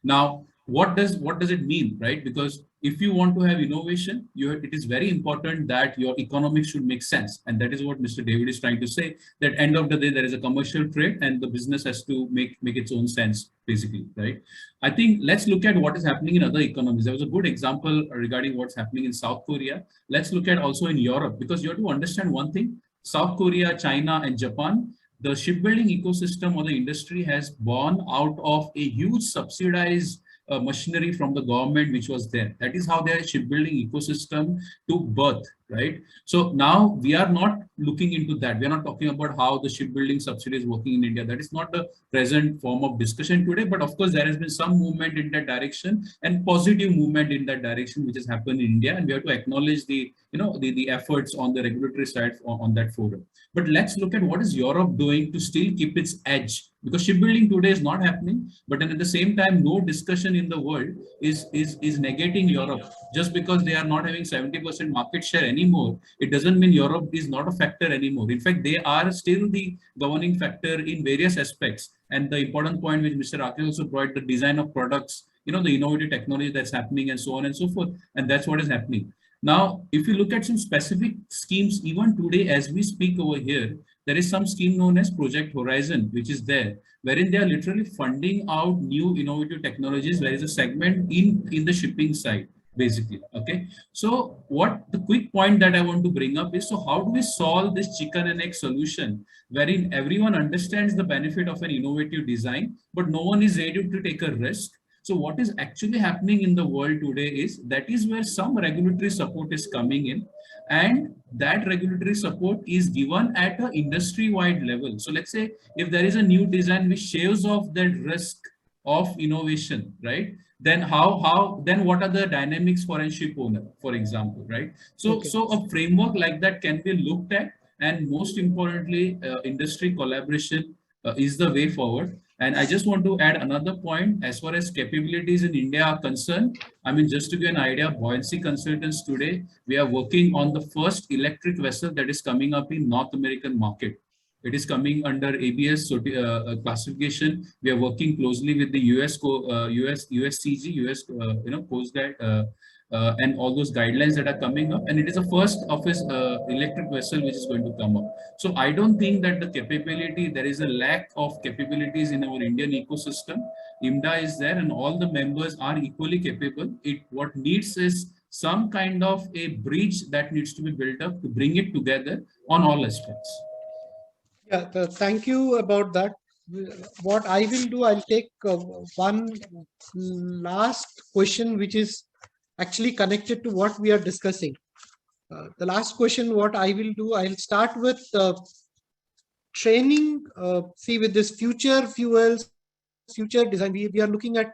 Now, what does it mean, right? Because if you want to have innovation, it is very important that your economics should make sense. And that is what Mr. David is trying to say, that end of the day, there is a commercial trade and the business has to make its own sense, basically, right? I think let's look at what is happening in other economies. There was a good example regarding what's happening in South Korea. Let's look at also in Europe, because you have to understand one thing, South Korea, China, and Japan, the shipbuilding ecosystem or the industry has born out of a huge subsidized machinery from the government which was there. That is how their shipbuilding ecosystem took birth. right? So now we are not looking into that. We are not talking about how the shipbuilding subsidy is working in India. That is not the present form of discussion today. But of course, there has been some movement in that direction and positive movement in that direction, which has happened in India. And we have to acknowledge the, the efforts on the regulatory side on that forum. But let's look at what is Europe doing to still keep its edge, because shipbuilding today is not happening. But then at the same time, no discussion in the world is negating Europe. Just because they are not having 70% market share anymore, it doesn't mean Europe is not a factor anymore. In fact, they are still the governing factor in various aspects. And the important point which Mr. Rakesh also brought, the design of products, the innovative technology that's happening and so on and so forth. And that's what is happening. Now, if you look at some specific schemes, even today, as we speak over here, there is some scheme known as Project Horizon, which is there, wherein they are literally funding out new innovative technologies. There is a segment in the shipping side, basically. Okay. So the quick point that I want to bring up is, so how do we solve this chicken and egg solution, wherein everyone understands the benefit of an innovative design, but no one is ready to take a risk? So what is actually happening in the world today is that is where some regulatory support is coming in, and that regulatory support is given at an industry-wide level. So let's say if there is a new design which shaves off that risk of innovation, right? Then then what are the dynamics for a ship owner, for example, right? So a framework like that can be looked at, and most importantly, industry collaboration is the way forward. And I just want to add another point as far as capabilities in India are concerned. I mean, just to give an idea, buoyancy consultants today, we are working on the first electric vessel that is coming up in North American market. It is coming under ABS classification. We are working closely with the USCG, Coast Guard, and all those guidelines that are coming up. And it is the first of its electric vessel which is going to come up. So I don't think that the capability, there is a lack of capabilities in our Indian ecosystem. IMDA is there and all the members are equally capable. What needs is some kind of a bridge that needs to be built up to bring it together on all aspects. Yeah, thank you about that. What I will do, I'll take one last question, which is actually connected to what we are discussing. The last question, what I will do, I'll start with training. See, with this future fuels, future design, we are looking at,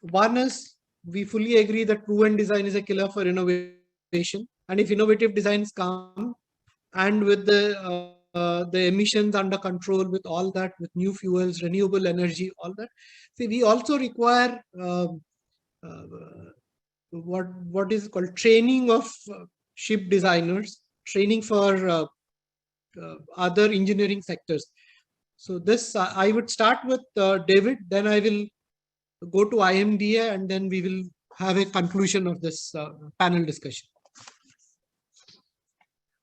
one is, we fully agree that proven design is a killer for innovation. And if innovative designs come, and with the emissions under control, with all that, with new fuels, renewable energy, all that. See, we also require what is called training of ship designers, training for other engineering sectors. So this, I would start with David, then I will go to IMDA, and then we will have a conclusion of this panel discussion.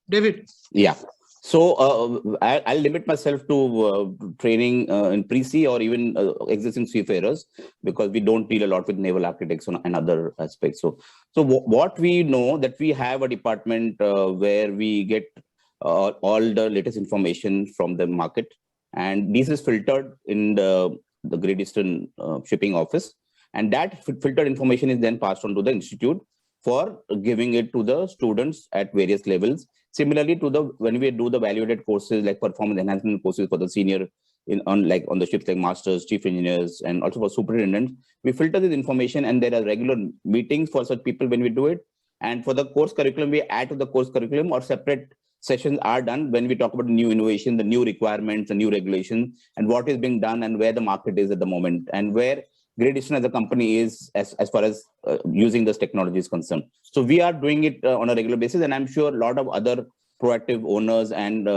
David. Yeah. So I'll limit myself to training in pre-sea or even existing seafarers, because we don't deal a lot with naval architects and other aspects. So what we know, that we have a department where we get all the latest information from the market, and this is filtered in the Great Eastern Shipping Office, and that filtered information is then passed on to the institute for giving it to the students at various levels. Similarly to when we do the value-added courses like performance enhancement courses for the senior on the ships like masters, chief engineers, and also for superintendents, we filter this information, and there are regular meetings for such people when we do it. And for the course curriculum, we add to the course curriculum, or separate sessions are done when we talk about the new innovation, the new requirements, the new regulations, and what is being done and where the market is at the moment, and where Great Eastern as a company is as far as using this technology is concerned. So we are doing it on a regular basis, and I'm sure a lot of other proactive owners and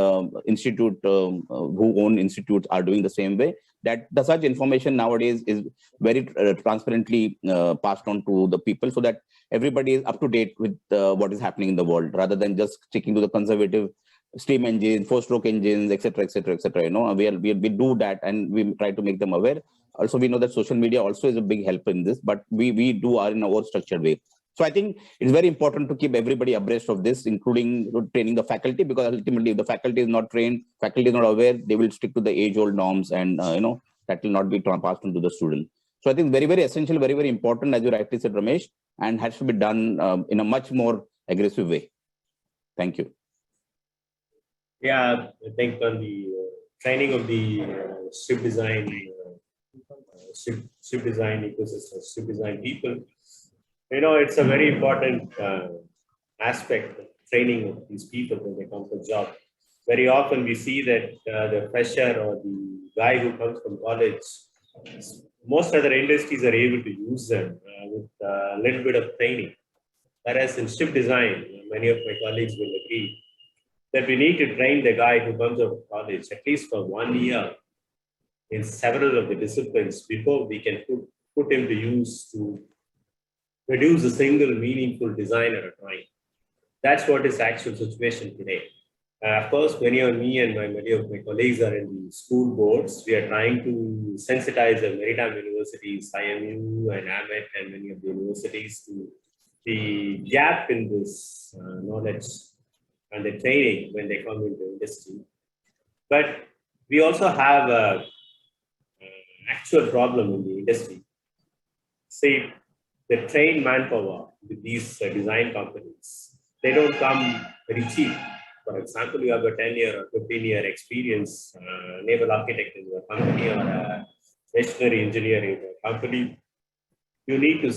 institute who own institutes are doing the same way. That the such information nowadays is very transparently passed on to the people, so that everybody is up to date with what is happening in the world, rather than just sticking to the conservative steam engines, four-stroke engines, etc., etc., etc. We do that, and we try to make them aware. Also, we know that social media also is a big help in this, but we do are in our structured way. So I think it's very important to keep everybody abreast of this, including training the faculty, because ultimately if the faculty is not trained, faculty is not aware, they will stick to the age-old norms, and that will not be passed on to the student. So I think very, very essential, very, very important, as you rightly said, Ramesh, and has to be done in a much more aggressive way. Thank you. Yeah, I think on the training of the ship design ecosystem, ship design people, it's a very important aspect of training of these people when they come for job. Very often we see that the fresher or the guy who comes from college, most other industries are able to use them with a little bit of training. Whereas in ship design, many of my colleagues will agree that we need to train the guy who comes out of college at least for 1 year in several of the disciplines before we can put him to use to produce a single meaningful design or a drawing. That's what is actual situation today. Of course, many of me and many of my colleagues are in the school boards. We are trying to sensitize the maritime universities, IMU and AMET and many of the universities to the gap in this knowledge and the training when they come into industry. But we also have an actual problem in the industry. Say, the trained manpower with these design companies, they don't come very cheap. For example, you have a 10-year or 15-year experience, naval architect in your company or a machinery engineer in your company. You need to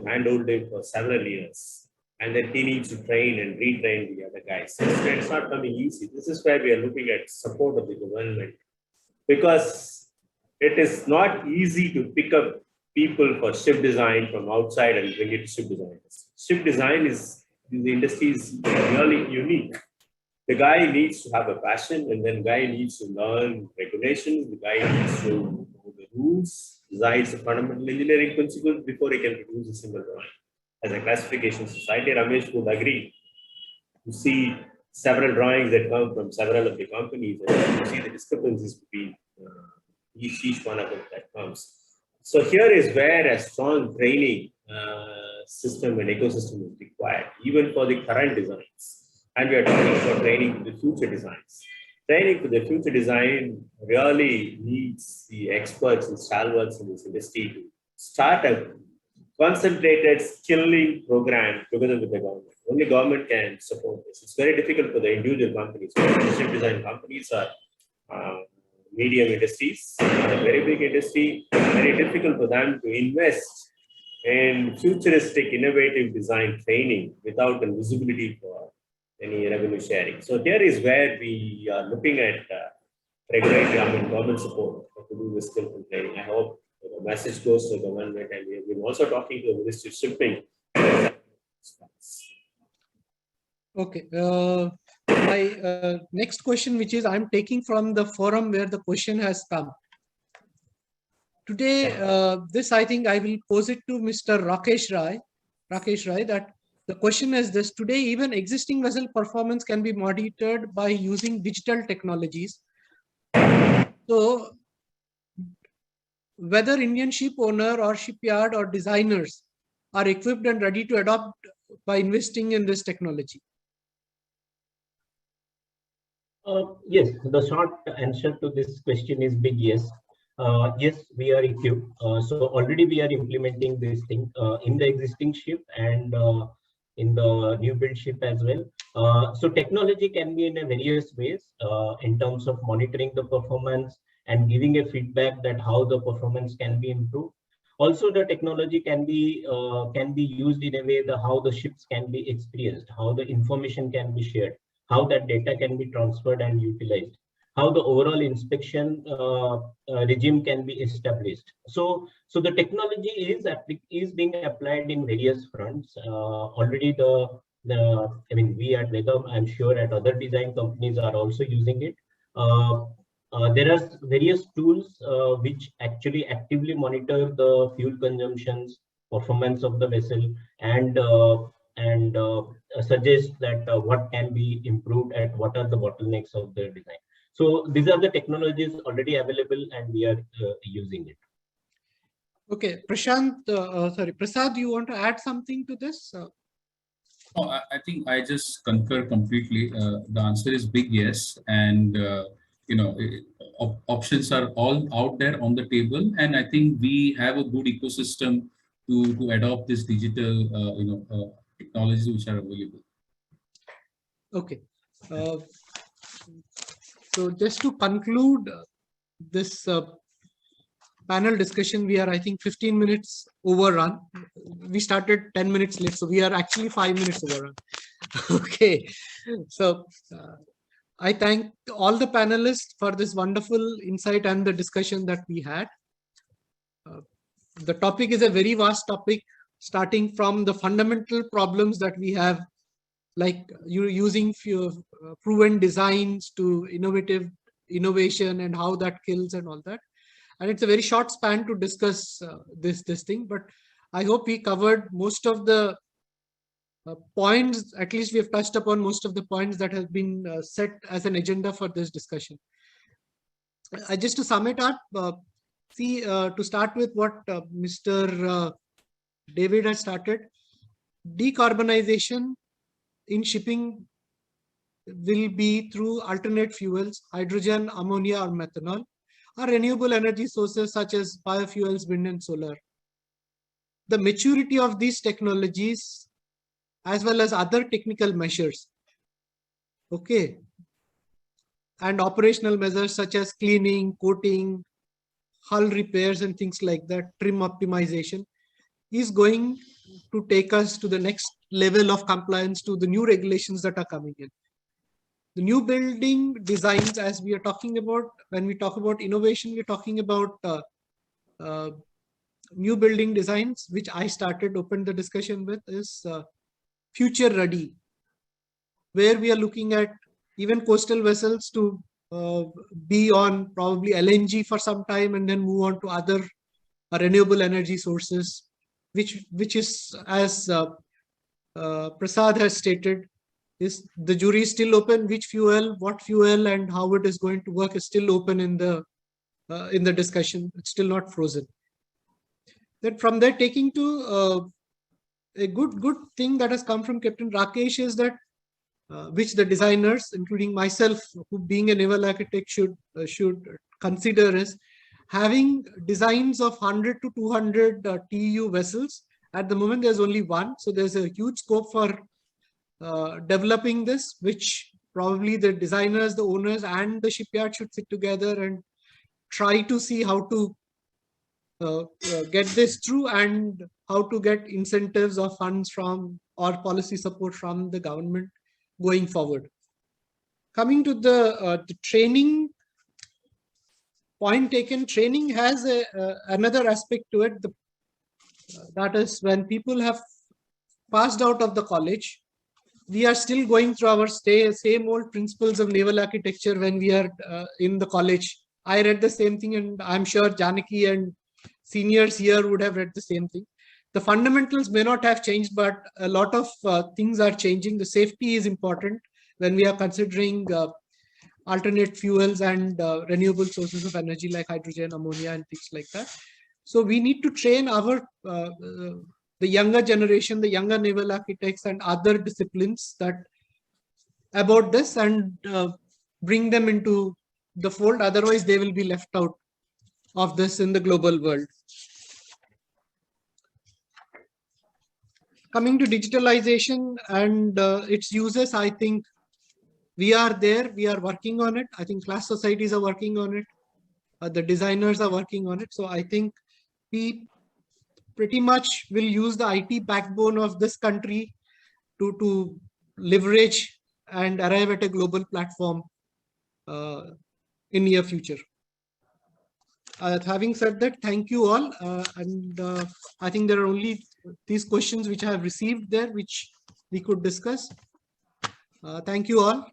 handhold him for several years. And then he needs to train and retrain the other guys. It's not coming easy. This is where we are looking at support of the government. Because it is not easy to pick up people for ship design from outside and bring it to ship designers. Ship design the industry is really unique. The guy needs to have a passion, and then the guy needs to learn regulations. The guy needs to know the rules, decides the fundamental engineering principles before he can produce a single drawing. As a classification society, Ramesh would agree to see several drawings that come from several of the companies, and you see the discrepancies between each one of them that comes. So here is where a strong training system and ecosystem is required, even for the current designs. And we are talking about training for the future designs. Training for the future design really needs the experts and stalwarts in this industry to start a concentrated skilling program together with the government. Only government can support this. It's very difficult for the individual companies. Ship design companies are medium industries, not a very big industry. Very difficult for them to invest in futuristic, innovative design training without a visibility for any revenue sharing. So here is where we are looking at regulatory, government support to do this skillful training. I hope the message goes to the government, and we have been also talking to the Ministry of Shipping. Okay. My next question, which is I'm taking from the forum where the question has come. Today, this I think I will pose it to Mr. Rakesh Rai, that the question is this: today, even existing vessel performance can be monitored by using digital technologies. So, whether Indian ship owner or shipyard or designers are equipped and ready to adopt by investing in this technology? Yes, the short answer to this question is big yes. Yes, we are equipped. So already we are implementing this thing in the existing ship and in the new build ship as well. So technology can be in a various ways in terms of monitoring the performance and giving a feedback that how the performance can be improved. Also, the technology can be used in a way that how the ships can be experienced, how the information can be shared, how that data can be transferred and utilized, how the overall inspection regime can be established. So the technology is being applied in various fronts. Already we at Vega, I'm sure at other design companies are also using it. There are various tools which actually actively monitor the fuel consumptions, performance of the vessel, and suggest that what can be improved and what are the bottlenecks of the design. So these are the technologies already available and we are using it. Okay, Prasad, you want to add something to this? Oh, I think I just concur completely. The answer is big yes, and options are all out there on the table, and I think we have a good ecosystem to adopt this digital technologies which are available. Okay. So just to conclude this panel discussion, we are, I think, 15 minutes overrun. We started 10 minutes late, so we are actually 5 minutes overrun. Okay. So I thank all the panelists for this wonderful insight and the discussion that we had. The topic is a very vast topic, starting from the fundamental problems that we have, like you using proven designs to innovation and how that kills and all that. And it's a very short span to discuss this thing, but I hope we covered most of the points. At least we have touched upon most of the points that have been set as an agenda for this discussion. Just to sum it up, to start with what Mr. David has started, decarbonization in shipping will be through alternate fuels, hydrogen, ammonia, or methanol, or renewable energy sources such as biofuels, wind and solar. The maturity of these technologies, as well as other technical measures, okay, and operational measures such as cleaning, coating, hull repairs and things like that, trim optimization, is going to take us to the next level of compliance to the new regulations that are coming in. The new building designs, as we are talking about, when we talk about innovation, we're talking about new building designs, which I opened the discussion with, is future ready, where we are looking at even coastal vessels to be on probably LNG for some time and then move on to other renewable energy sources, which is, as Prasad has stated, is the jury is still open. Which fuel, what fuel, and how it is going to work is still open in the discussion. It's still not frozen. Then from there, taking to a good thing that has come from Captain Rakesh is that which the designers, including myself, who being a naval architect, should consider is having designs of 100 to 200 TEU vessels. At the moment, there's only one, so there's a huge scope for developing this, which probably the designers, the owners, and the shipyard should sit together and try to see how to get this through and how to get incentives or funds from or policy support from the government going forward. Coming to the training point taken, training has another aspect to it. That is, when people have passed out of the college, we are still going through our same old principles of naval architecture when we are in the college. I read the same thing, and I'm sure Janaki and seniors here would have read the same thing. The fundamentals may not have changed, but a lot of things are changing. The safety is important when we are considering alternate fuels and renewable sources of energy like hydrogen, ammonia, and things like that. So we need to train our the younger generation, the younger naval architects and other disciplines about this and bring them into the fold. Otherwise, they will be left out of this in the global world. Coming to digitalization and its uses, I think we are there. We are working on it. I think class societies are working on it. The designers are working on it. So I think we pretty much will use the IT backbone of this country to leverage and arrive at a global platform in near future. Having said that, thank you all. I think there are only these questions which I have received there, which we could discuss. Thank you all.